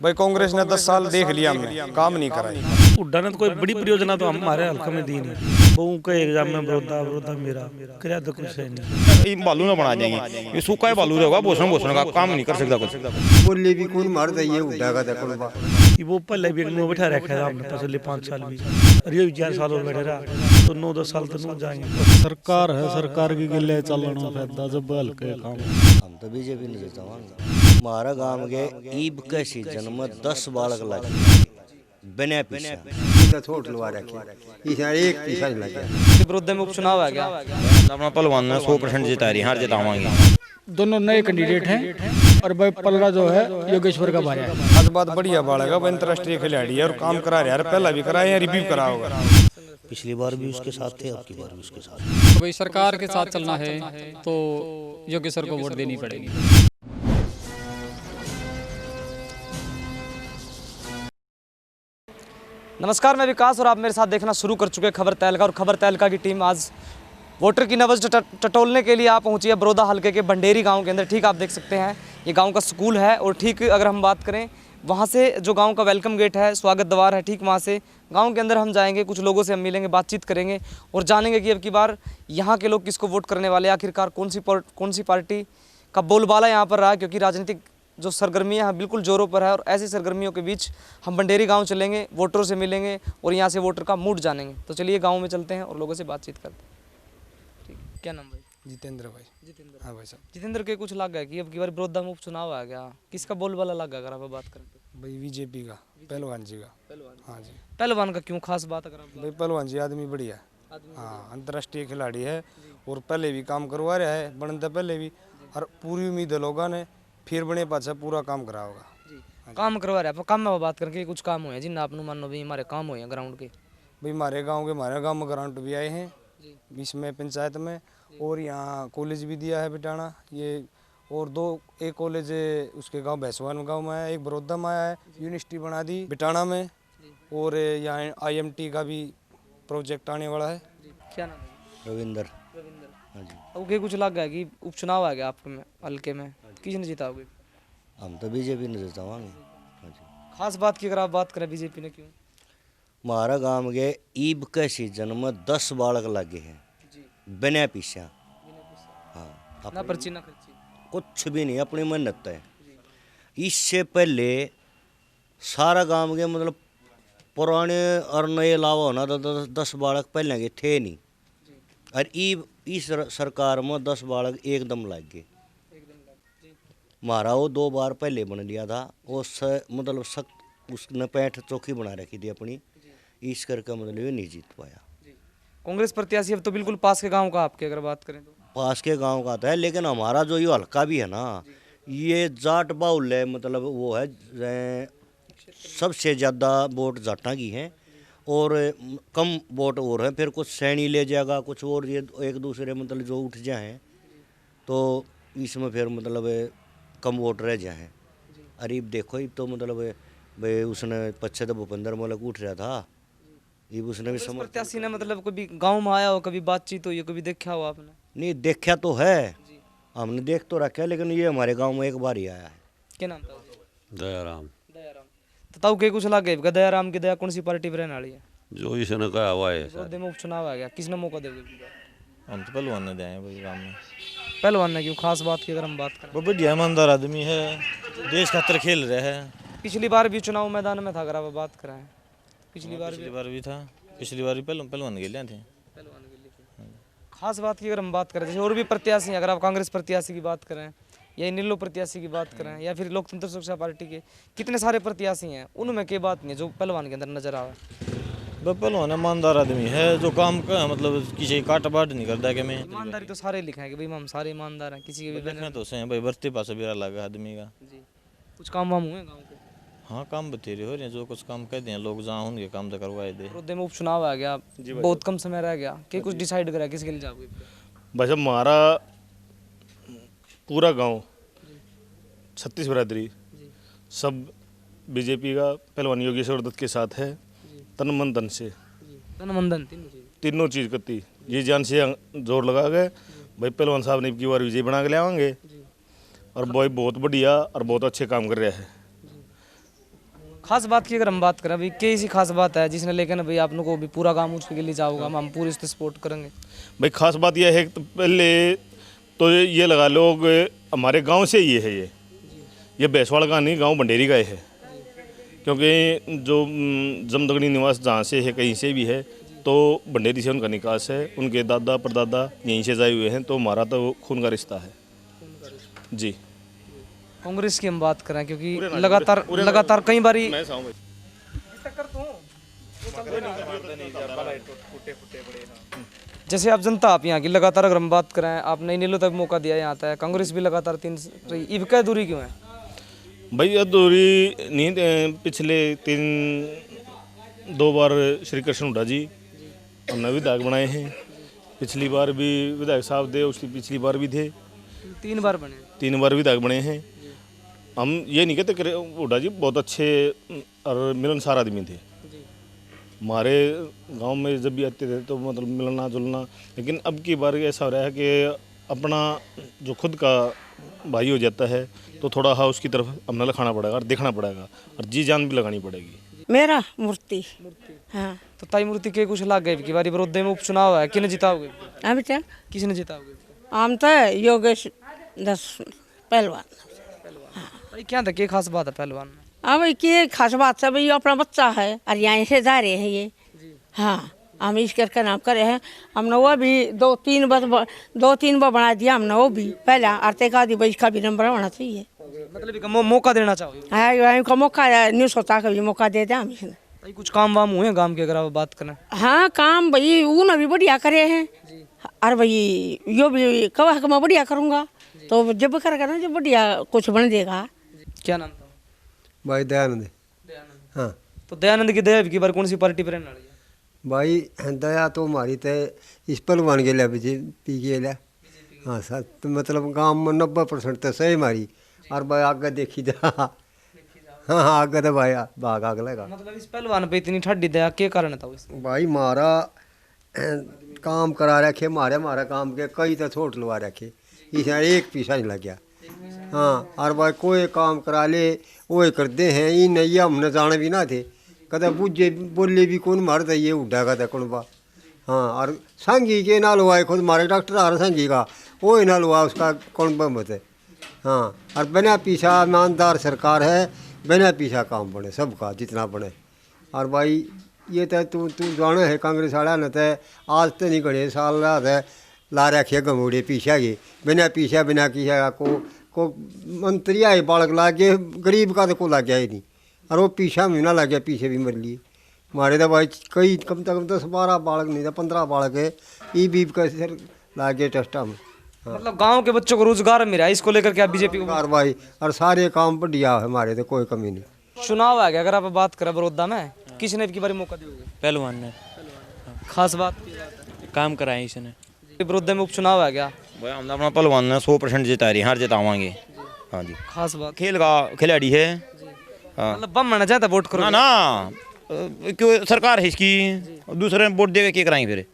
भाई कांग्रेस ने 10 साल देख लिया, हमने काम नहीं कराई। हुड्डा ने तो कोई बड़ी परियोजना तो हमारे हल्का में दी नहीं। बहु के एग्जाम में विरोधा मेरा कराया तो कुछ है नहीं। बालू ना बना देंगे, ये सूखा है बालू रहेगा, भूषण भूषण का काम नहीं कर सकता कुछ। बोले भी कौन मार दिए उड़ा का देखो बा वो पहले भी एक बैठा रखा था हमने पिछले 5 साल भी, अरे 4 साल और बैठे रहा तो 9-10 साल तो न जाएंगे। सरकार है, सरकार की गिले चलना फायदा जब हल्के काम। हम तो बीजेपी नहीं जितावांगे। हमारा गांव के ईब के सीजन में 10 बालक लगे बिना पीछा सीधा छोट लवा रखे इस एक पैसा नहीं लगा। विरोध में उपचुनाव आ गया, अपना पहलवान ने 100% जिता रही, हार जितावांगे। दोनों नए कैंडिडेट हैं और भाई पलड़ा जो है योगेश्वर का भाई है। आज बात बढ़िया बाड़ेगा, अंतर्राष्ट्रीय खिलाड़ी है और काम करा रहा है, पहला भी कराया है, रिव्यू करा होगा। पिछली बार भी उसके साथ थे, अब की बार भी उसके साथ। तो भाई सरकार के साथ चलना है तो योगेश्वर को वोट देनी पड़ेगी। नमस्कार, मैं विकास और आप मेरे साथ देखना शुरू कर चुके हैं खबर तहलका। और खबर तहलका की टीम आज वोटर की नब्ज टटोलने के लिए आप पहुंची है बड़ौदा हल्के के बंडेरी गांव के अंदर। ठीक आप देख सकते हैं ये गांव का स्कूल है और ठीक अगर हम बात करें वहां से जो गांव का वेलकम गेट है, स्वागत द्वार है, ठीक वहां से गांव के अंदर हम जाएंगे, कुछ लोगों से हम मिलेंगे, बातचीत करेंगे और जानेंगे कि अब की बार यहाँ के लोग किसको वोट करने वाले, आखिरकार कौन सी पार्टी का बोलबाला यहाँ पर रहा। क्योंकि राजनीतिक जो सरगर्मियाँ हैं बिल्कुल जोरों पर है और ऐसी सरगर्मियों के बीच हम बंडेरी गांव चलेंगे, वोटरों से मिलेंगे और यहाँ से वोटर का मूड जानेंगे। तो चलिए गांव में चलते हैं और लोगों से बातचीत करते हैं। ठीक, क्या नाम भाई? जितेंद्र भाई। जितेंद्र। हाँ भाई साहब। जितेंद्र के कुछ लग गया कि अब की बार बड़ौदा में उपचुनाव आ गया, किसका बोलबाला लग गया अगर आप बात करें तो? भाई बीजेपी का, पहलवान जी का। हाँ जी। पहलवान का क्यों खास बात अगर आप? भाई पहलवान जी आदमी बढ़िया है, हाँ अंतर्राष्ट्रीय खिलाड़ी है और पहले भी काम करवा रहा है, बनता पहले भी, और पूरी उम्मीद है लोगों ने फिर बने पाछा पूरा काम करा होगा। काम करवा रहे हैं, काम में बात करके कुछ काम हुए जिन आपने मानो भी हमारे काम हुए हैं ग्राउंड के। भाई हमारे गांव में ग्रांट भी आए हैं बीच में पंचायत में, और यहाँ कॉलेज भी दिया है बिटाना ये, और एक कॉलेज उसके गांव भैंसवान गांव में आया, एक बड़ौदा में आया है, यूनिवर्सिटी बना दी बिटाना में, और यहाँ IMT का भी प्रोजेक्ट आने वाला है। क्या नाम है? रविंदर। हाँ जी। अब कुछ लग गया कि उपचुनाव आ गया आपके में हल्के में, किसने जिताओगे? हम तो बीजेपी नहीं जितावांगे। हाँ जी। खास बात की अगर आप बात करें बीजेपी ने क्यों? हमारा गांव के ईब के सीजन में 10 बालक लगे हैं बिना पीछा। हाँ, ना पर्ची ना खर्ची, कुछ भी नहीं, अपनी मेहनत है। इससे पहले सारा गांव के मतलब पुराने और नए अलावा होना तो 10 बालक पहले के थे नहीं, और इस सरकार में 10 बालक एकदम लग गए। हमारा वो 2 बार पहले बन लिया था, वो मतलब सख्त उसने पैंठ चौकी बना रखी थी अपनी, इस करके मतलब ये नहीं जीत पाया। कांग्रेस प्रत्याशी अब तो बिल्कुल पास के गांव का आपके अगर बात करें तो? पास के गांव का था, लेकिन हमारा जो ये हल्का भी है ना, ये जाट बाहुल है, मतलब वो है सबसे ज़्यादा वोट जाटा की हैं और कम वोट और हैं, फिर कुछ सैनी ले जाएगा, कुछ और ये एक दूसरे मतलब जो उठ जाए तो इसमें फिर मतलब कम वोट रह जाए। अरे देखो ये तो मतलब भाई उसने पच्छे तो भूपेंद्र मलक उठ रहा था, ये उसने भी समझ। प्रत्याशी ने मतलब कभी गांव में आया हो, कभी बातचीत हो, कभी देखा हो आपने? नहीं देखा तो है, हमने देख तो रखा है, लेकिन ये हमारे गांव में एक बार ही आया है। क्या नाम था? दयाराम। दयाराम। तो ताऊ के कुछ लग गए दयाराम की दया कौन सी पार्टी पर रहने वाली है? जो इसने कहा हुआ है विरोध में उपचुनाव आ गया, किसने मौका देगा? हम तो पहलवान ने दिए भाई गाँव में। पहलवान ने क्यों? खास बात की अगर हम बात करें, वो बढ़िया ईमानदार आदमी है, देश खातर खेल रहे हैं। पिछली बार भी चुनाव मैदान में था अगर आप बात करें, पिछली बार भी था, पिछली बार भी पहलवान के लिए थे। खास बात की अगर हम बात करें, जैसे और भी प्रत्याशी अगर आप कांग्रेस प्रत्याशी की बात करें या नीलो प्रत्याशी की बात करें या फिर लोकतंत्र सुरक्षा पार्टी के कितने सारे प्रत्याशी हैं, उनमें के बात नहीं है जो पहलवान के अंदर नजर आ रहा है। पहलवान ईमानदार आदमी है, जो काम का मतलब किसी काट बाट नहीं करता कि मैं। ईमानदारी तो सारे लिखा है कि भाई हम सारे ईमानदार हैं, किसी के भी देखना तो सही भाई, बरती पास भी लगा आदमी का जी। कुछ काम वाम हुए गाँव के? हाँ, काम बतेरे हो रहे हैं, जो कुछ काम कहते हैं लोग जहाँ होंगे काम तो करवाए दे। विरोध में उपचुनाव आ गया, बहुत कम समय रह गया, कि कुछ डिसाइड करा किसके लिए जाओगे? बस हमारा पूरा गांव 36 बिरादरी सब बीजेपी का पहलवान योगेश्वर दत्त के साथ है, तन मन धन से, तन मन धन तीनों चीज़ करती जी जान से जोर लगा गए भाई पहलवान साहब ने की बार विजय बना के ले आएंगे, और भाई बहुत बढ़िया और बहुत अच्छे काम कर रहे हैं। खास बात की अगर हम बात करें भाई, कैसी खास बात है जिसने लेकिन भाई आप लोगों को भी पूरा काम उसके लिए जाओगा, हम पूरी इससे सपोर्ट करेंगे। भाई खास बात यह है कि पहले तो ये लगा लोग हमारे गांव से ये है, ये भैंसवाड़ा का नहीं, गांव भंडेरी का है। क्योंकि जो जमदगनी निवास जहाँ से है, कहीं से भी है, तो भंडेरी से उनका निकास है, उनके दादा परदादा यहीं से जाए हुए हैं, तो हमारा तो खून का रिश्ता है जी। कांग्रेस की हम बात करें क्योंकि लगातार कई बारी जैसे आप जनता आप यहाँ की लगातार अगर हम बात करें, आपने नीलो तक मौका दिया यहाँ आता है, कांग्रेस भी लगातार 3 रही, इवका दूरी क्यों है भाई? अधूरी नहीं, पिछले 2 बार श्री कृष्ण हुड्डा जी हमने विधायक बनाए हैं, पिछली बार भी विधायक साहब थे, उसकी पिछली बार भी थे, 3 बार बने, 3 बार विधायक बने हैं। हम ये नहीं कहते हुड्डा जी बहुत अच्छे और मिलनसार आदमी थे, हमारे गांव में जब भी आते थे तो मतलब मिलना जुलना। लेकिन अब की बार ऐसा हो रहा है कि अपना जो खुद का भाई हो जाता है तो थोड़ा हाँ उसकी तरफ हमें लखाना पड़ेगा और देखना पड़ेगा और जी जान भी लगानी पड़ेगी। मेरा मूर्ति हाँ। तो ताई मूर्ति के कुछ लग गए की बारी बरोदे में उपचुनाव है, किन जिताओगे? अभी तक किसने जिताओगे? हम तो योगेश 10 पहलवान। भाई क्या था, क्या खास बात है पहलवान में? अब ये खास बात है भाई, अपना बच्चा है और यहाँ से जा रहे हैं ये। हाँ हम इस करके नाम करे हैं, हमने वो भी 2-3 बार बना दिया हमने, वो भी पहला आरते का भाई इसका भी नंबर होना चाहिए, मतलब मौका देना चाहोगे? हाँ का मौका नहीं सोचा कभी मौका दे दे हम इसने। भाई कुछ काम वाम हुए गांव के अगर आप बात करें? हाँ काम भाई उन्होंने भी बढ़िया करे हैं, और भाई यो भी कहा मैं बढ़िया करूँगा, तो जब करेगा ना जब बढ़िया कुछ बन देगा। क्या नाम था भाई? दयानंद। हाँ तो दयानंद की दया की बार कौन सी पार्टी पर रहने वाली है? भाई दया तो हमारी तो इस पहलवान के लिए बीजेपी के लिए। हाँ सर, तो मतलब गांव में 90% तो सही हमारी, और भाई आगे देखी जा। हाँ हाँ आगे तो भाई भाग आग लगा। मतलब इस पहलवान पे इतनी ठंडी दया क्या कारण था उसका? भाई मारा काम करा रखे, मारा काम के कई तो छोट लगा रखे, इस एक पैसा नहीं लग गया। हाँ और भाई कोई काम करा ले वो कर दे हैं, इन ये हमने जाने भी ना थे, कदा बुझे बोले भी कौन मारता ये उड़ा का कौन बा। हाँ और संगी के ना लुआ खुद मारे डॉक्टर आ रहा संगी का, वो ना लुआ उसका कौन बमत है। हाँ और बिना पीछा ईमानदार सरकार है, बिना पीछा काम बने सबका जितना बने। और भाई ये तो तू जाना है कांग्रेस वाला न तो आज तो नहीं घड़े साल रहा है ला रखे गमूड़े पीछा के, बिना पीछा बिना किसा को मंत्री आए बालक ला गए, गरीब का तो को ला गया ही नहीं, और वो पीछा महीना लग गया, पीछे भी मर लिए हमारे तो भाई कई कम से कम 10-12 बालक नहीं था 15 बालक है, ई बीप का सर ला गए टेस्टा में। मतलब गांव के बच्चों को रोजगार मिला है, इसको लेकर के आप बीजेपी को? भाई और सारे काम बढ़िया है हमारे, तो कोई कमी नहीं। चुनाव आ गया, अगर आप बात करें बड़ौदा में, किसने की बारी मौका दोगे? पहलवान ने। खास बात काम कराए इसने। बड़ौदा में उपचुनाव आ गया भाई, हमने अपना पहलवान ने 100% जिता रही, हार जितावांगे। हाँ जी खास बात खेल का खिलाड़ी है। हाँ मतलब बम माना चाहता वोट करो ना क्यों, सरकार है इसकी, दूसरे वोट देवे क्या कराएंगे फिर?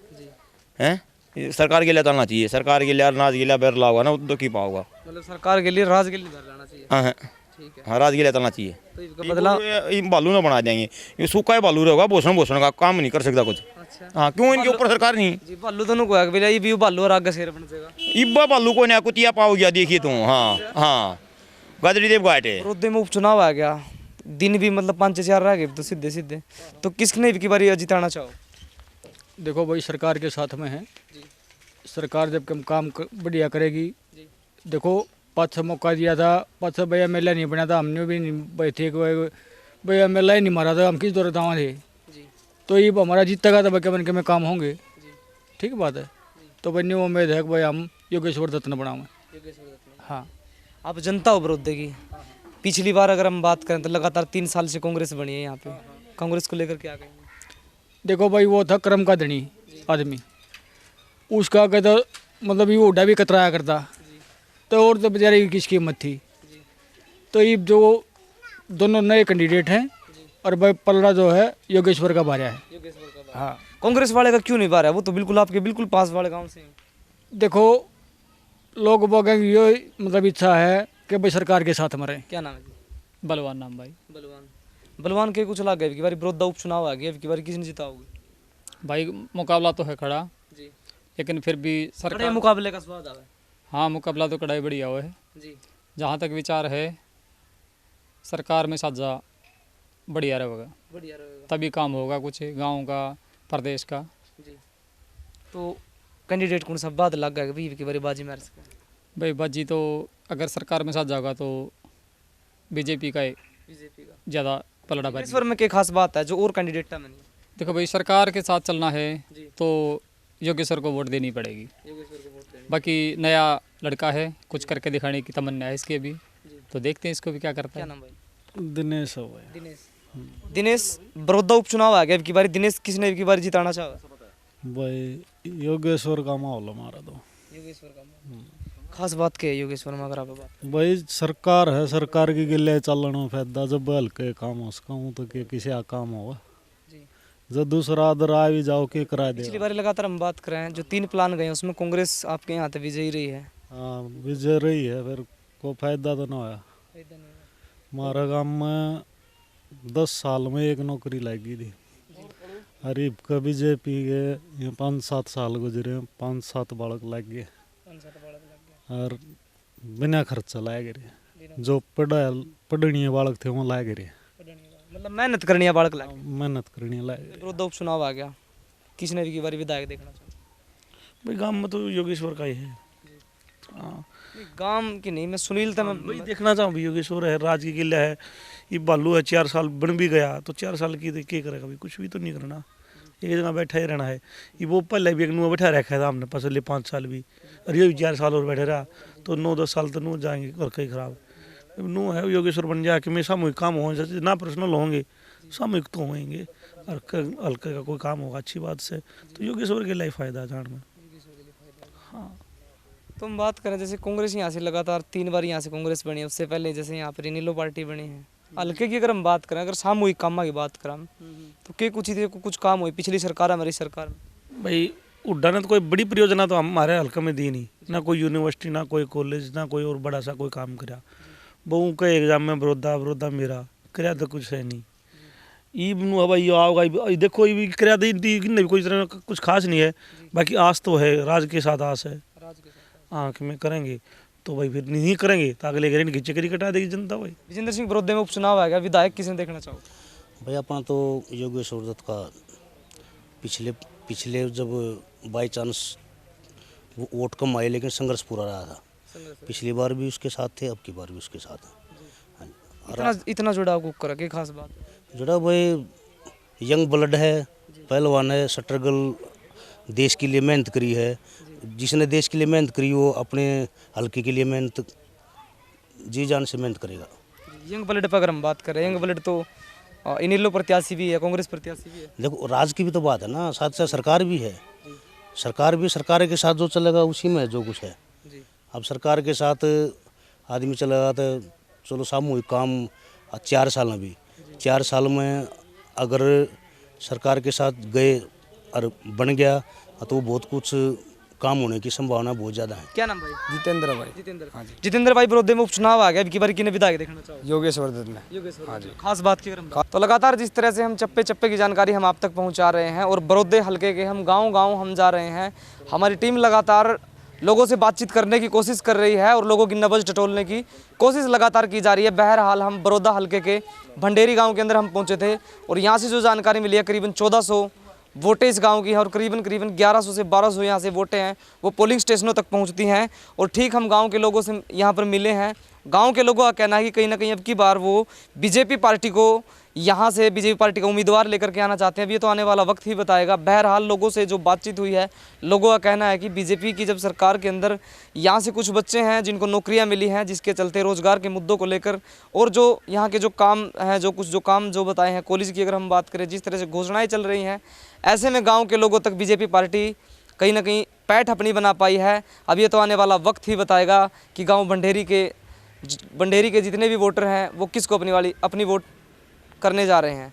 हैं सरकार के लिए चलना चाहिए, सरकार के लिए अनाज के लिए बैर लाओगा ना तो की पाओगा। मतलब सरकार के लिए राज के लिए लाना चाहिए। हाँ हाँ राज के लिए चलना चाहिए। तो इसका बदला बालू ना बना देंगे, ये सूखा है बालू रहेगा, भोसण का काम नहीं कर सकता कुछ। हाँ क्यों इनके ऊपर सरकार नहीं? जी बालू दोनों को है, ये भी बालू और आगे शेर बन जाएगा। इब्बा बालू को नहीं कुतिया पाओ गया, देखिए तुम। हाँ हाँ गाजरी देव घाटे बड़ौदे में उपचुनाव आ गया, दिन भी मतलब 5-4 रह गए तो सीधे तो किसने की बारी जिताना चाहो? देखो भाई सरकार के साथ में है, सरकार जब काम बढ़िया करेगी। देखो 5 मौका दिया था, 5 भैया मेला नहीं बना था, हमने भी नहीं बैठे भैया मेला ही नहीं मारा था, हम किस दौर दावा थे। तो ये हमारा जीतेगा तो बन के में काम होंगे, ठीक बात है। तो बनी वो उम्मीद है कि भाई हम योगेश्वर दत्त ने बनावे। हाँ आप जनता हो बड़ौदे की, पिछली बार अगर हम बात करें तो लगातार 3 साल से कांग्रेस बनी है यहाँ पे, कांग्रेस को लेकर क्या कहेंगे? देखो भाई वो था कर्म का धनी आदमी, उसका कहता मतलब ये उड़ा भी कतराया करता, तो और तो बेचारे की किसकी हिम्मत थी। तो ये जो दोनों नए कैंडिडेट हैं, और भाई पलड़ा जो है योगेश्वर का भार्या है। हाँ कांग्रेस वाले का क्यों नहीं बार है, वो तो बिल्कुल आपके बिल्कुल पास वाले गाँव से। देखो लोग बोलेंगे ये मतलब इच्छा है कि भाई सरकार के साथ मरे। क्या नाम है जी? बलवान नाम भाई। बलवान बलवान के कुछ लग गए कि बारी बड़ौदा उपचुनाव आ गया, कि बारी किसने जिताओगे? भाई मुकाबला तो है खड़ा, जी लेकिन फिर भी कड़े सरकार, मुकाबले का स्वाद आवे हाँ मुकाबला तो कड़ाई बढ़िया हुआ है। जी। जहाँ तक विचार है सरकार में साझा बढ़िया रहेगा, बढ़िया रहेगा तभी काम होगा कुछ गांव का, प्रदेश का। जी। तो कैंडिडेट कौन सा बाद लग गया कि की बारी बाजी मार सके? भाई बाजी तो अगर सरकार में साझा होगा तो बीजेपी का बीजेपी का ज़्यादा पलड़ा भाई। योगेश्वर में क्या खास बात है जो और कैंडिडेट में नहीं? देखो भाई सरकार के साथ चलना है जी। तो योगेश्वर को वोट देनी पड़ेगी। योगेश्वर को वोट देंगे। बाकी नया लड़का है, कुछ करके दिखाने की तमन्ना है इसकी अभी, तो देखते हैं इसको भी क्या करता क्या है। नाम भाई? दिनेश हो भाई। दिनेश। दिनेश, बड़ौदा उपचुनाव आ गया, की बारी दिनेश किसने की बारी जिताना चाहा? भाई योगेश्वर का माहौल हमारा तो। योगेश्वर का खास बात क्या है योगेश्वर में अगर आप बात? भाई सरकार है, सरकार की गिले चलना फायदा, जब हल्के काम हो सका तो किसी का काम होगा जी। जब दूसरा अदर आ भी जाओ के करा दे। पिछली बार लगातार हम बात कर रहे हैं, जो 3 प्लान गए उसमें कांग्रेस आपके यहाँ तो विजयी रही है। हाँ विजय रही है, फिर कोई फायदा तो ना होया। हमारा गाँव में 10 साल में 1 नौकरी लगी थी। गरीब का बीजेपी के 5-7 साल गुजरे, 5-7 बालक लग गए और बिना खर्चा लाए गए। जो पढ़नीय बालक थे वो लाए गए, मतलब मेहनत करनी है बालक लाके। मेहनत करनी लाए। बड़ौदा उपचुनाव आ गया, किसने की बारी विधायक देखना चाहिए? भाई गांव में तो योगेश्वर का ही है। हाँ गांव की नहीं, मैं सुनील था मैं भाई देखना चाहूँ। योगेश्वर है, राज की किला है, ये बालू है, 4 साल बन भी गया तो 4 साल की क्या करेगा भाई? कुछ भी तो नहीं करना, एक जगह बैठा ही रहना है। ये वो पहले भी एक नुआ बैठा रखा था हमने पिछले 5 साल भी, और ये भी 4 साल और बैठे रहा तो 9-10 साल तो नू जाएंगे और कहीं खराब नू है। योगेश्वर बन जाए कि मैं सामूहिक काम हो ना, पर्सनल होंगे, सामूहिक तो होंगे और हल्के का कोई काम होगा अच्छी बात से, तो योगेश्वर के लिए फ़ायदा जान में। हाँ तो हम बात करें जैसे कांग्रेस यहाँ से लगातार 3 बार यहाँ से कांग्रेस बनी है, उससे पहले जैसे यहाँ पर इनेलो पार्टी बनी है। हल्के की अगर हम बात करें, अगर सामूहिक काम की बात करें तो के कुछ काम हुई पिछली सरकार हमारी सरकार में? भाई उड्डा ने तो कोई बड़ी परियोजना तो हमारे हल्के में दी नहीं, ना कोई यूनिवर्सिटी, ना कोई कॉलेज, ना कोई और बड़ा सा कोई काम करा। बहु का एग्जाम में बड़ौदा मेरा कराया तो कुछ है नहीं। ई बनू भाई आओगा देखो, ये भी कराया दी कोई तरह कुछ खास नहीं है। बाकी आस तो है, राज के साथ आस है। हाँ कि मैं करेंगे तो भाई फिर नहीं करेंगे तो अगले ग्रेन की चक्री कटा देगी जनता भाई। विजेंद्र सिंह बड़ौदा में उपचुनाव आ गया, विधायक किसने देखना चाहो? भाई अपना तो योगेश्वर दत्त का पिछले जब बाई चांस वो वोट कम आए लेकिन संघर्ष पूरा रहा था। पिछली बार भी उसके साथ थे, अब की बार भी उसके साथ हैं। इतना जुड़ाव को करा के खास बात? जुड़ा भाई यंग ब्लड है, पहलवान है, स्ट्रगल देश के लिए मेहनत करी है। जिसने देश के लिए मेहनत करी वो अपने हल्के के लिए मेहनत जी जान से मेहनत करेगा। यंग ब्लड पर अगर हम बात करें, यंग ब्लड तो इनेलो प्रत्याशी भी है, कांग्रेस प्रत्याशी भी है। देखो राज की भी तो बात है ना, साथ साथ सरकार भी है। सरकार के साथ जो चलेगा उसी में जो कुछ है। अब सरकार के साथ आदमी चलेगा तो चलो सामूहिक काम 4 साल में भी 4 साल में अगर सरकार के साथ गए और बन गया तो बहुत कुछ काम होने की संभावना बहुत ज़्यादा है। क्या नाम भाई? जितेंद्र भाई। जितेंद्र। हाँ जी। जितेंद्र भाई, बड़ौदा में उपचुनाव आ गया, अब की बार किन्हें विधायक देखना चाहोगे? योगेश्वर दत्त ने। योगेश्वर। हाँ जी। खास बात की अगर हम तो लगातार जिस तरह से हम चप्पे चप्पे की जानकारी हम आप तक पहुंचा रहे हैं और बड़ौदा हल्के के हम गांव हम जा रहे हैं, हमारी टीम लगातार लोगों से बातचीत करने की कोशिश कर रही है और लोगों की नब्ज टटोलने की कोशिश लगातार की जा रही है। बहरहाल हम बड़ौदा हल्के के भंडेरी गाँव के अंदर हम पहुँचे थे और यहाँ से जो जानकारी मिली है करीबन 1400 वोटें इस गांव की हैं और करीबन 1100 से 1200 यहाँ से वोटें हैं वो पोलिंग स्टेशनों तक पहुँचती हैं। और ठीक हम गांव के लोगों से यहाँ पर मिले हैं। गांव के लोगों का कहना है कि कहीं ना कहीं अब की बार वो बीजेपी पार्टी को यहाँ से बीजेपी पार्टी का उम्मीदवार लेकर के आना चाहते हैं। अब ये तो आने वाला वक्त ही बताएगा। बहरहाल लोगों से जो बातचीत हुई है, लोगों का कहना है कि बीजेपी की जब सरकार के अंदर यहाँ से कुछ बच्चे हैं जिनको नौकरियाँ मिली हैं, जिसके चलते रोजगार के मुद्दों को लेकर और जो यहाँ के जो काम हैं, जो काम बताए हैं, कॉलेज की अगर हम बात करें, जिस तरह से घोषणाएँ चल रही हैं, ऐसे में गाँव के लोगों तक बीजेपी पार्टी कहीं ना कहीं पैठ अपनी बना पाई है। अब ये तो आने वाला वक्त ही बताएगा कि गाँव भंडेरी के जितने भी वोटर हैं वो किसको अपनी वोट करने जा रहे हैं।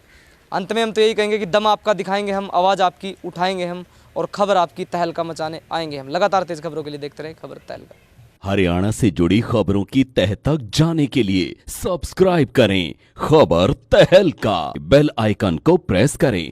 अंत में हम तो यही कहेंगे कि दम आपका दिखाएंगे हम, आवाज़ आपकी उठाएंगे हम और खबर आपकी तहलका मचाने आएंगे हम। लगातार तेज़ खबरों के लिए देखते रहें खबर तहलका। हरियाणा से जुड़ी खबरों की तह तक जाने के लिए सब्सक्राइब करें खबर तहलका, बेल आइकन को प्रेस करें।